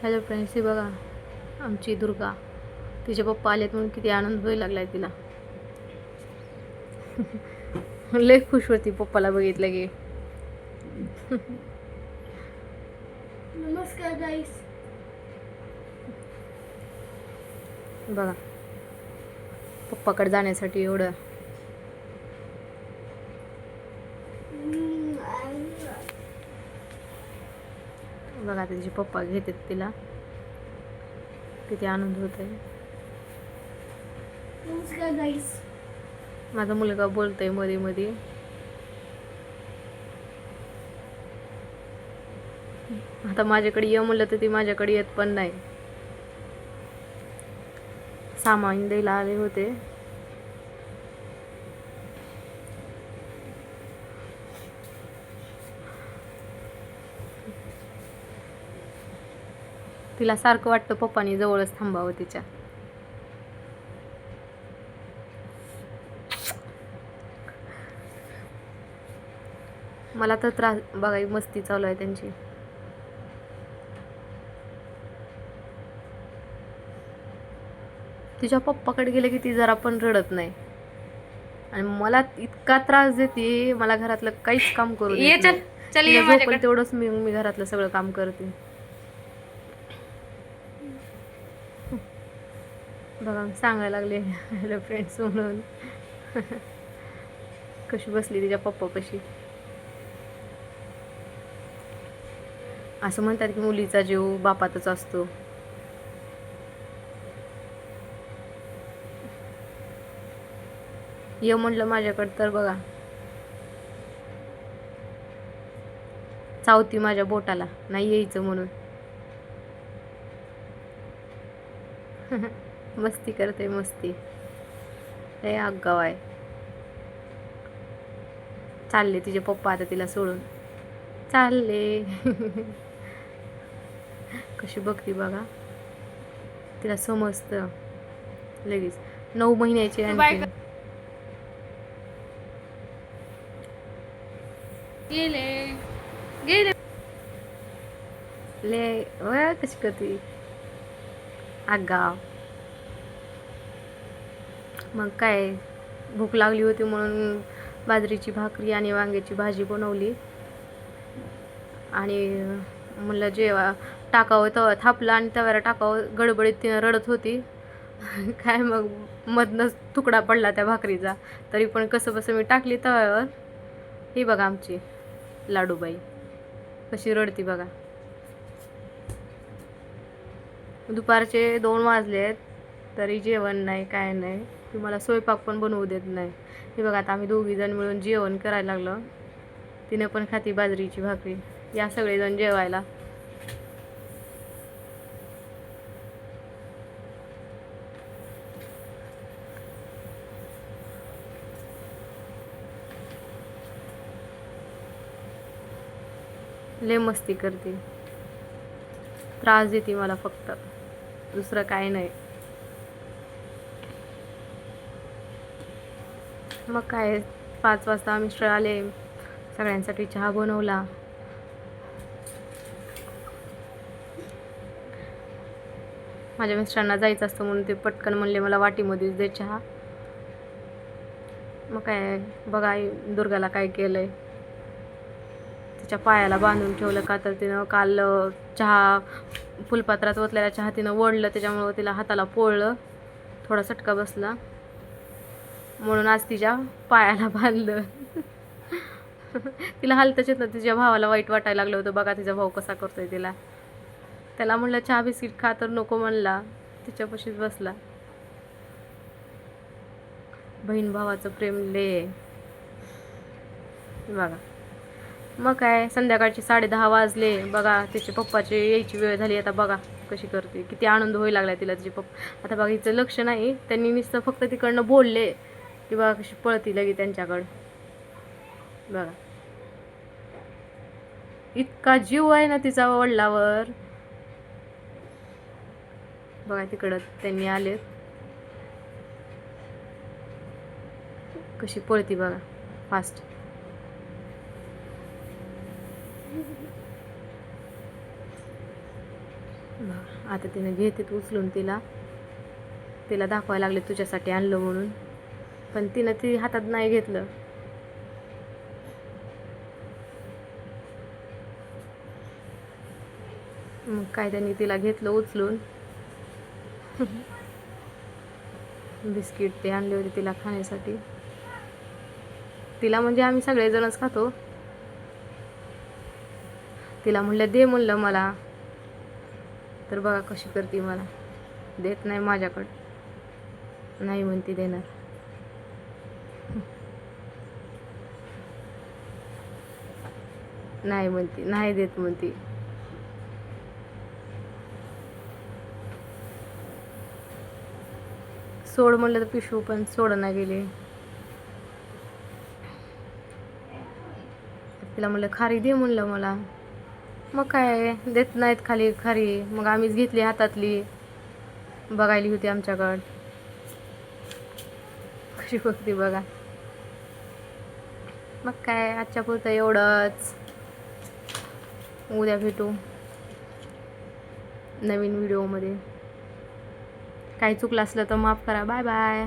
Hello friends, ही बघा आमची दुर्गा. तिचे पप्पा आलेत म्हणून किती आनंद व्हायला लागलाय तिला. लय खुश होती पप्पाला बघितलं की. नमस्कार गाईस. बघा पप्पाकडे जाण्यासाठी एवढं. बघा आता तिचे पप्पा घेतात तिला. किती आनंद होत आहे. नमस्कार गाईस. माझा मुलगा बोलतोय मध्ये मध्ये. आता माझ्याकडे ये म्हणलं तर ती माझ्याकडे येत पण नाही. सामान द्यायला आले होते. तिला सारखं वाटतं पप्पानी जवळच थांबावं तिच्या. मला तर त्रास बघा, मस्ती चालू आहे त्यांची. तिच्या पप्पाकडे गेले की ती जरा पण रडत नाही आणि मला इतका त्रास देते. मला घरातलं काहीच काम करू देत नाही. तिला झोपेल तेवढंच मी घरातलं सगळं काम करते. बघा सांगायला लागले हॅलो फ्रेंड्स म्हणून. कशी बसली तिच्या पप्पापाशी. असं म्हणतात की मुलीचा जीव बापातच असतो. ये म्हटलं माझ्याकडं तर बघा चावती माझ्या बोटाला, नाही यायचं म्हणून. मस्ती करते मस्ती. लय आगाव आहे. चालले तिचे पप्पा आता तिला सोडून चालले. कशी बघती बघा. तिला समजतं लगेच. 9 महिन्याची आणखी. गेले गेले. ले वय कशी करते आगाव. मग काय, भूक लागली होती म्हणून बाजरीची भाकरी आणि वांग्याची भाजी बनवली आणि म्हणलं जेवा टाकावं. तवा थापला आणि तव्याला टाकावं. गडबडीत तिनं रडत होती. काय मग मधनंच तुकडा पडला त्या भाकरीचा. तरी पण कसं बसं मी टाकली तव्यावर. ही बघा आमची लाडूबाई कशी रडती बघा. दुपारचे 2 वाजलेत तरी जेवण नाही, काय नाही. ती मला स्वयंपाक पण बनवू देत नाही. हे बघा आता आम्ही दोघीजण मिळून जेवण करायला लागलो. तिने पण खाती बाजरीची भाकरी. या सगळेजण जेवायला. लय मस्ती करते. त्रास देते मला फक्त, दुसरं काय नाही. मग काय 5 वाजता मिस्टर आले. सगळ्यांसाठी चहा बनवला. माझ्या मिस्टरांना जायचं असतं म्हणून ते पटकन म्हणले मला वाटीमध्येच दे चहा. मग काय बघा दुर्गाला काय केलंय. तिच्या पायाला बांधून ठेवलं का तर तिनं काल चहा फुलपात्रात ओतलेला चहा तिनं ओढलं, त्याच्यामुळं तिला हाताला पोळलं. थोडा चटका बसला म्हणून आज तिच्या पायाला बांधलं. तिला हालतच येत नव्हतं. तिच्या भावाला वाईट वाटायला लागलं होतं. बघा तिचा भाऊ कसा करतोय तिला. त्याला म्हणलं चहा बिस्किट खा तर नको म्हणला. तिच्यापाशीच बसला. बहीण भावाचं प्रेम लय बघा. मग काय संध्याकाळचे 10:30 वाजले. बघा तिचे पप्पाची यायची वेळ झाली. आता बघा कशी करते. किती आनंद व्हायला लागला तिला तिचे पप्पा. आता बघा हिचं लक्ष नाही. त्यांनी नुसतं फक्त तिकडनं बोलले की बघा कशी पळती लगे त्यांच्याकडं. बघा इतका जीव आहे ना तिचा वडिलावर. बघा तिकडं त्यांनी आले कशी पळती बघा फास्ट. आता तिनं घेते उचलून तिला तिला दाखवायला लागले तुझ्यासाठी आणलं म्हणून, पण तिनं ती हातात नाही घेतलं. मग काय त्यांनी तिला घेतलं उचलून. बिस्किट ते आणले होते तिला खाण्यासाठी. तिला म्हणजे आम्ही सगळेजणच खातो. तिला म्हणलं दे म्हणलं मला, तर बघा कशी करते, मला देत नाही माझ्याकडं, नाही म्हणती देणार. नाही म्हणती, नाही देत म्हणती. सोड म्हणलं तर पिशू पण सोडना गेले. तिला म्हणलं खारी दे म्हणलं मला, मग काय देत नाहीत खाली खारी. मग आम्हीच घेतली हातातली, बघायली होती आमच्याकडं. कशी बघती बघा. मग काय आजच्या पुरतं एवढंच. उद्या भेटू नवीन व्हिडिओमध्ये. काही चुकलं असलं तर माफ करा. Bye bye.